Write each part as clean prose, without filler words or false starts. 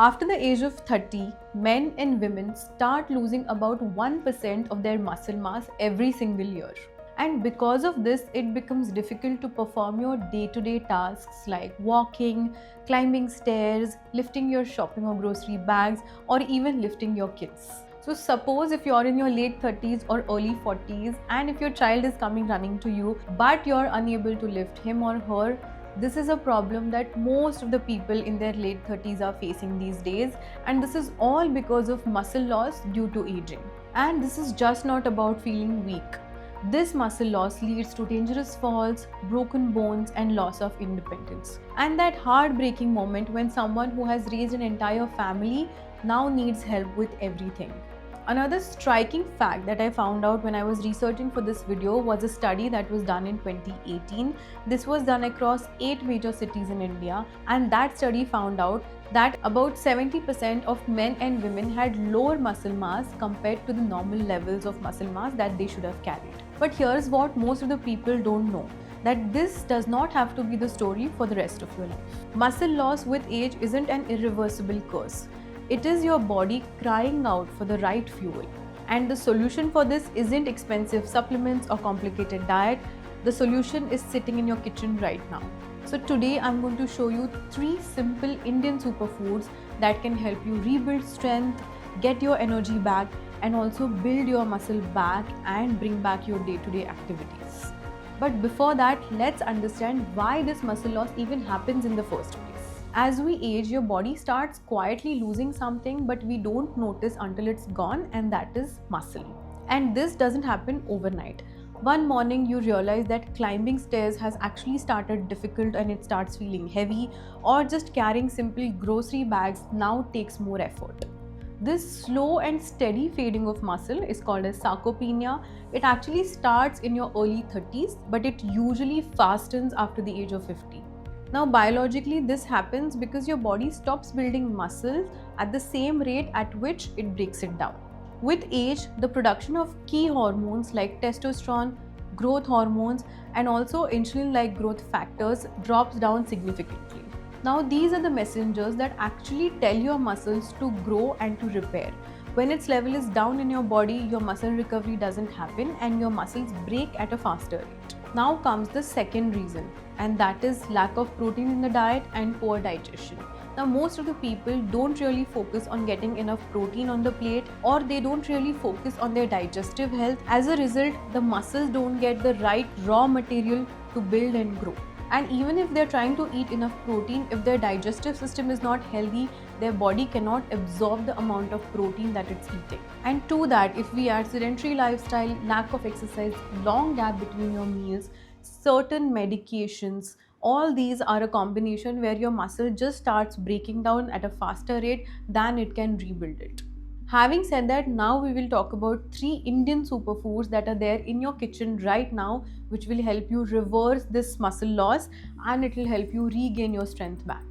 After the age of 30, men and women start losing about 1% of their muscle mass every single year. And because of this, it becomes difficult to perform your day-to-day tasks like walking, climbing stairs, lifting your shopping or grocery bags, or even lifting your kids. So suppose if you're in your late 30s or early 40s and if your child is coming running to you but you're unable to lift him or her, this is a problem that most of the people in their late 30s are facing these days, and this is all because of muscle loss due to aging. And this is just not about feeling weak. This muscle loss leads to dangerous falls, broken bones, and loss of independence. And that heartbreaking moment when someone who has raised an entire family now needs help with everything. Another striking fact that I found out when I was researching for this video was a study that was done in 2018. This was done across 8 major cities in India, and that study found out that about 70% of men and women had lower muscle mass compared to the normal levels of muscle mass that they should have carried. But here's what most of the people don't know, that this does not have to be the story for the rest of your life. Muscle loss with age isn't an irreversible curse. It is your body crying out for the right fuel. And the solution for this isn't expensive supplements or complicated diet. The solution is sitting in your kitchen right now. So today I'm going to show you 3 simple Indian superfoods that can help you rebuild strength, get your energy back, and also build your muscle back and bring back your day-to-day activities. But before that, let's understand why this muscle loss even happens in the first place. As we age, your body starts quietly losing something, but we don't notice until it's gone, and that is muscle. And this doesn't happen overnight. One morning you realize that climbing stairs has actually started difficult and it starts feeling heavy, or just carrying simple grocery bags now takes more effort. This slow and steady fading of muscle is called as sarcopenia. It actually starts in your early 30s, but it usually fastens after the age of 50. Now, biologically, this happens because your body stops building muscles at the same rate at which it breaks it down. With age, the production of key hormones like testosterone, growth hormones, and also insulin-like growth factors drops down significantly. Now, these are the messengers that actually tell your muscles to grow and to repair. When its level is down in your body, your muscle recovery doesn't happen and your muscles break at a faster rate. Now comes the second reason, and that is lack of protein in the diet and poor digestion. Now most of the people don't really focus on getting enough protein on the plate, or they don't really focus on their digestive health. As a result, the muscles don't get the right raw material to build and grow. And even if they're trying to eat enough protein, if their digestive system is not healthy, their body cannot absorb the amount of protein that it's eating. And to that, if we add sedentary lifestyle, lack of exercise, long gap between your meals, certain medications, all these are a combination where your muscle just starts breaking down at a faster rate than it can rebuild it. Having said that, now we will talk about 3 Indian superfoods that are there in your kitchen right now, which will help you reverse this muscle loss and it will help you regain your strength back.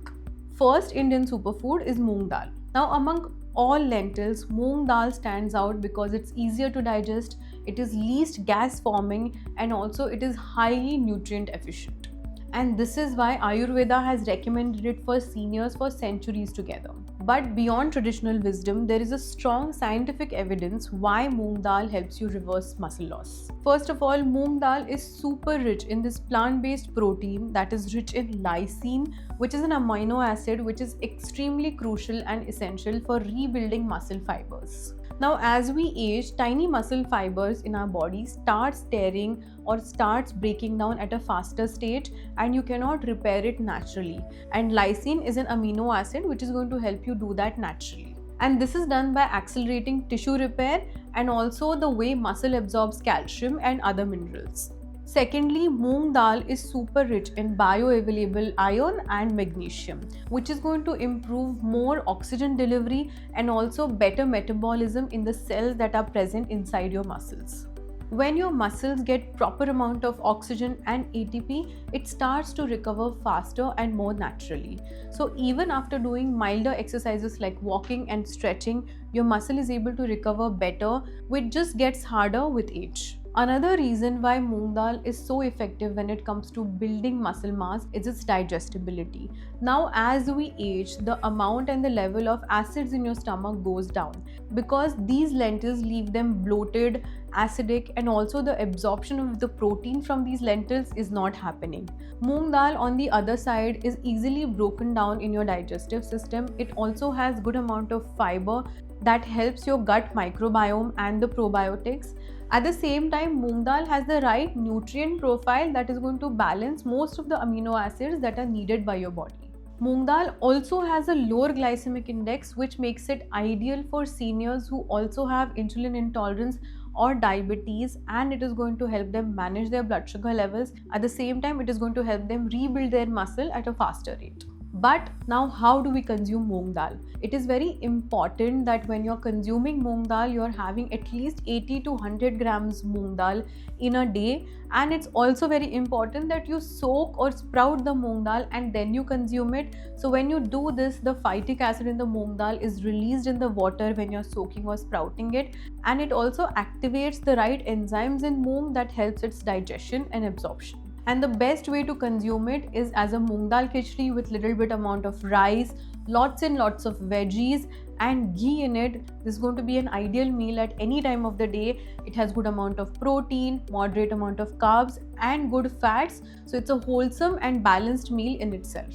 First Indian superfood is moong dal. Now among all lentils, moong dal stands out because it's easier to digest, it is least gas forming, and also it is highly nutrient efficient. And this is why Ayurveda has recommended it for seniors for centuries together. But beyond traditional wisdom, there is a strong scientific evidence why moong dal helps you reverse muscle loss. First of all, moong dal is super rich in this plant-based protein that is rich in lysine, which is an amino acid which is extremely crucial and essential for rebuilding muscle fibers. Now, as we age, tiny muscle fibers in our body starts tearing or starts breaking down at a faster stage, and you cannot repair it naturally. And lysine is an amino acid which is going to help you do that naturally. And this is done by accelerating tissue repair and also the way muscle absorbs calcium and other minerals. Secondly, moong dal is super rich in bioavailable iron and magnesium, which is going to improve more oxygen delivery and also better metabolism in the cells that are present inside your muscles. When your muscles get proper amount of oxygen and ATP, it starts to recover faster and more naturally. So even after doing milder exercises like walking and stretching, your muscle is able to recover better, which just gets harder with age. Another reason why moong dal is so effective when it comes to building muscle mass is its digestibility. Now, as we age, the amount and the level of acids in your stomach goes down because these lentils leave them bloated, acidic, and also the absorption of the protein from these lentils is not happening. Moong dal, on the other side, is easily broken down in your digestive system. It also has good amount of fiber that helps your gut microbiome and the probiotics. At the same time, moong dal has the right nutrient profile that is going to balance most of the amino acids that are needed by your body. Moong dal also has a lower glycemic index, which makes it ideal for seniors who also have insulin intolerance or diabetes, and it is going to help them manage their blood sugar levels. At the same time, it is going to help them rebuild their muscle at a faster rate. But now, how do we consume moong dal? It is very important that when you're consuming moong dal, you're having at least 80 to 100 grams moong dal in a day. And it's also very important that you soak or sprout the moong dal and then you consume it. So when you do this, the phytic acid in the moong dal is released in the water when you're soaking or sprouting it. And it also activates the right enzymes in moong that helps its digestion and absorption. And the best way to consume it is as a moong dal khichdi with little bit amount of rice, lots and lots of veggies and ghee in it. This is going to be an ideal meal at any time of the day. It has good amount of protein, moderate amount of carbs and good fats. So it's a wholesome and balanced meal in itself.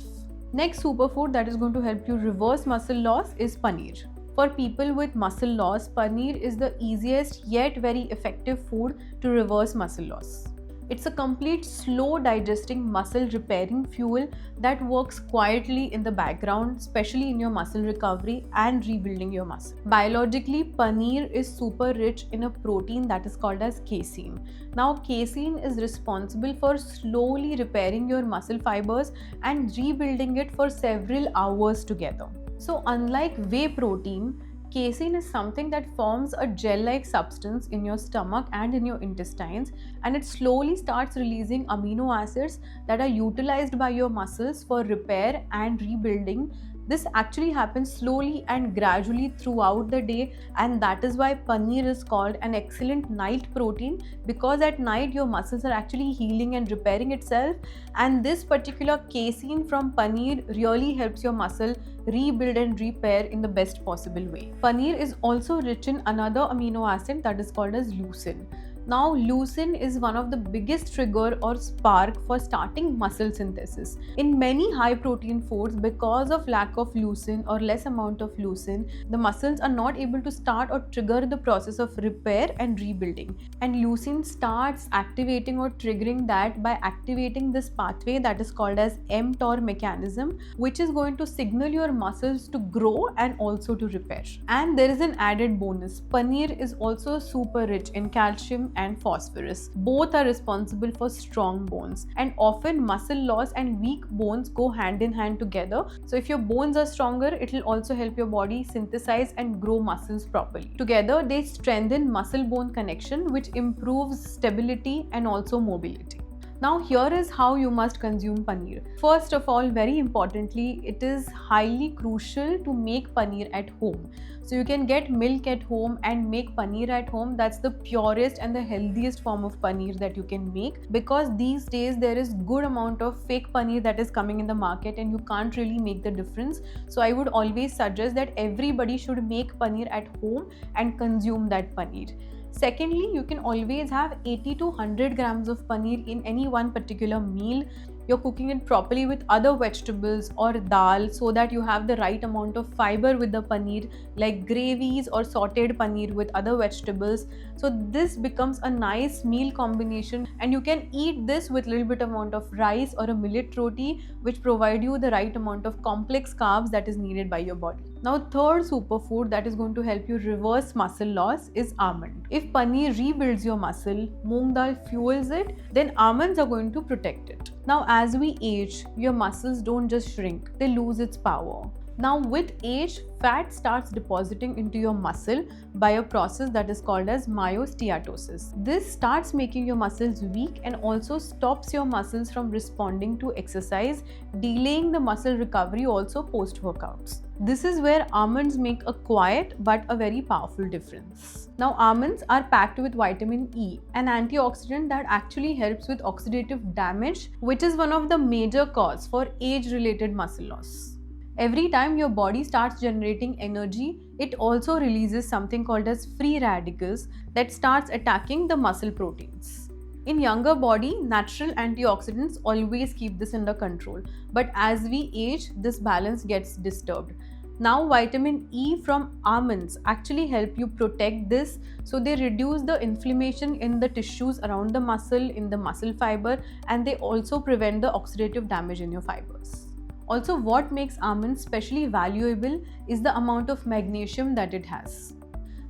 Next superfood that is going to help you reverse muscle loss is paneer. For people with muscle loss, paneer is the easiest yet very effective food to reverse muscle loss. It's a complete slow digesting muscle repairing fuel that works quietly in the background, especially in your muscle recovery and rebuilding your muscle. Biologically, paneer is super rich in a protein that is called as casein. Now, casein is responsible for slowly repairing your muscle fibers and rebuilding it for several hours together. So, unlike whey protein, casein is something that forms a gel-like substance in your stomach and in your intestines, and it slowly starts releasing amino acids that are utilized by your muscles for repair and rebuilding. This actually happens slowly and gradually throughout the day, and that is why paneer is called an excellent night protein, because at night your muscles are actually healing and repairing itself, and this particular casein from paneer really helps your muscle rebuild and repair in the best possible way. Paneer is also rich in another amino acid that is called as leucine. Now, leucine is one of the biggest trigger or spark for starting muscle synthesis. In many high protein foods, because of lack of leucine or less amount of leucine, the muscles are not able to start or trigger the process of repair and rebuilding. And leucine starts activating or triggering that by activating this pathway that is called as mTOR mechanism, which is going to signal your muscles to grow and also to repair. And there is an added bonus. Paneer is also super rich in calcium and phosphorus. Both are responsible for strong bones, and often muscle loss and weak bones go hand in hand together. So if your bones are stronger, it will also help your body synthesize and grow muscles properly. Together they strengthen muscle bone connection, which improves stability and also mobility. Now, here is how you must consume paneer. First of all, very importantly, it is highly crucial to make paneer at home. So you can get milk at home and make paneer at home. That's the purest and the healthiest form of paneer that you can make, because these days there is good amount of fake paneer that is coming in the market and you can't really make the difference. So I would always suggest that everybody should make paneer at home and consume that paneer. Secondly, you can always have 80 to 100 grams of paneer in any one particular meal. You're cooking it properly with other vegetables or dal so that you have the right amount of fiber with the paneer, like gravies or sauteed paneer with other vegetables. So this becomes a nice meal combination, and you can eat this with little bit amount of rice or a millet roti, which provide you the right amount of complex carbs that is needed by your body. Now, third superfood that is going to help you reverse muscle loss is almond. If paneer rebuilds your muscle, moong dal fuels it, then almonds are going to protect it. Now, as we age, your muscles don't just shrink, they lose its power. Now, with age, fat starts depositing into your muscle by a process that is called as myosteatosis. This starts making your muscles weak and also stops your muscles from responding to exercise, delaying the muscle recovery also post-workouts. This is where almonds make a quiet but a very powerful difference. Now, almonds are packed with vitamin E, an antioxidant that actually helps with oxidative damage, which is one of the major causes for age-related muscle loss. Every time your body starts generating energy, it also releases something called as free radicals that starts attacking the muscle proteins. In younger body, natural antioxidants always keep this under control, but as we age, this balance gets disturbed. Now, vitamin E from almonds actually help you protect this, so they reduce the inflammation in the tissues around the muscle, in the muscle fiber, and they also prevent the oxidative damage in your fibers. Also, what makes almonds especially valuable is the amount of magnesium that it has.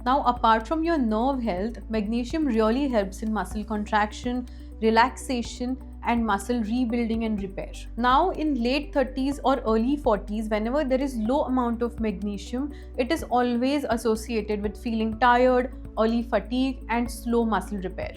Now, apart from your nerve health, magnesium really helps in muscle contraction, relaxation, and muscle rebuilding and repair. Now, in late 30s or early 40s, whenever there is low amount of magnesium, it is always associated with feeling tired, early fatigue, and slow muscle repair.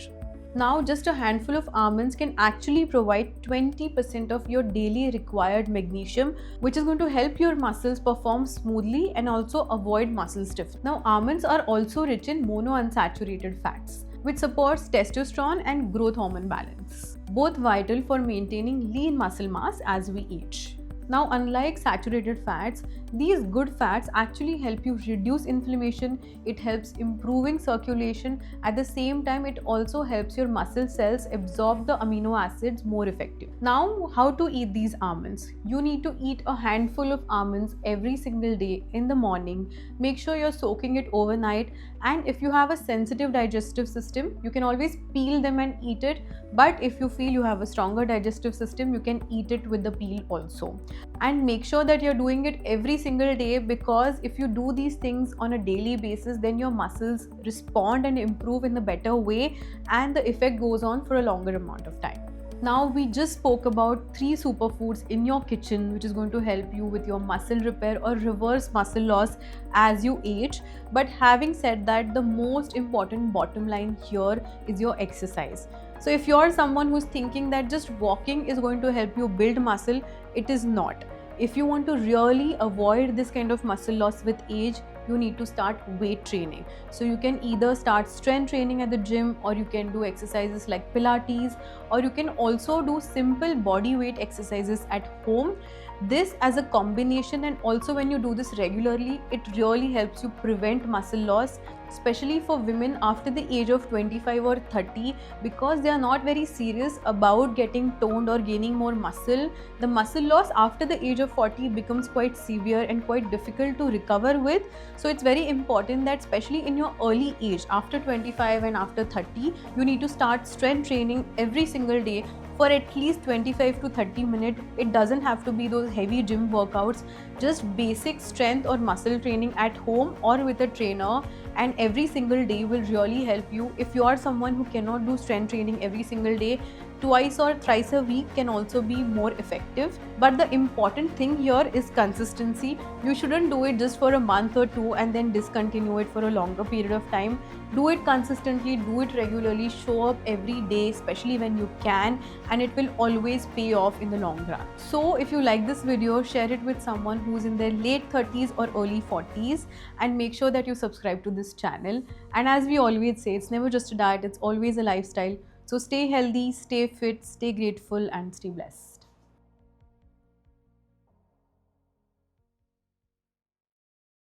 Now, just a handful of almonds can actually provide 20% of your daily required magnesium, which is going to help your muscles perform smoothly and also avoid muscle stiffness. Now, almonds are also rich in monounsaturated fats, which supports testosterone and growth hormone balance, both vital for maintaining lean muscle mass as we age. Now, unlike saturated fats, these good fats actually help you reduce inflammation, it helps improving circulation. At the same time, it also helps your muscle cells absorb the amino acids more effectively. Now, how to eat these almonds? You need to eat a handful of almonds every single day in the morning. Make sure you're soaking it overnight, and if you have a sensitive digestive system, you can always peel them and eat it, but if you feel you have a stronger digestive system, you can eat it with the peel also. And make sure that you're doing it every single day, because if you do these things on a daily basis, then your muscles respond and improve in a better way, and the effect goes on for a longer amount of time. Now, we just spoke about 3 superfoods in your kitchen which is going to help you with your muscle repair or reverse muscle loss as you age. But having said that, the most important bottom line here is your exercise. So if you're someone who's thinking that just walking is going to help you build muscle, it is not. If you want to really avoid this kind of muscle loss with age, you need to start weight training. So you can either start strength training at the gym, or you can do exercises like Pilates, or you can also do simple body weight exercises at home. This as a combination, and also when you do this regularly, it really helps you prevent muscle loss, especially for women after the age of 25 or 30, because they are not very serious about getting toned or gaining more muscle. The muscle loss after the age of 40 becomes quite severe and quite difficult to recover with. So it's very important that especially in your early age, after 25 and after 30, you need to start strength training every single day for at least 25 to 30 minutes. It doesn't have to be those heavy gym workouts, just basic strength or muscle training at home or with a trainer, and every single day will really help you. If you are someone who cannot do strength training every single day, twice or thrice a week can also be more effective. But the important thing here is consistency. You shouldn't do it just for a month or two and then discontinue it for a longer period of time. Do it consistently, do it regularly, show up every day, especially when you can, and it will always pay off in the long run. So if you like this video, share it with someone who's in their late 30s or early 40s, and make sure that you subscribe to this channel. And as we always say, it's never just a diet, it's always a lifestyle. So stay healthy, stay fit, stay grateful, and stay blessed.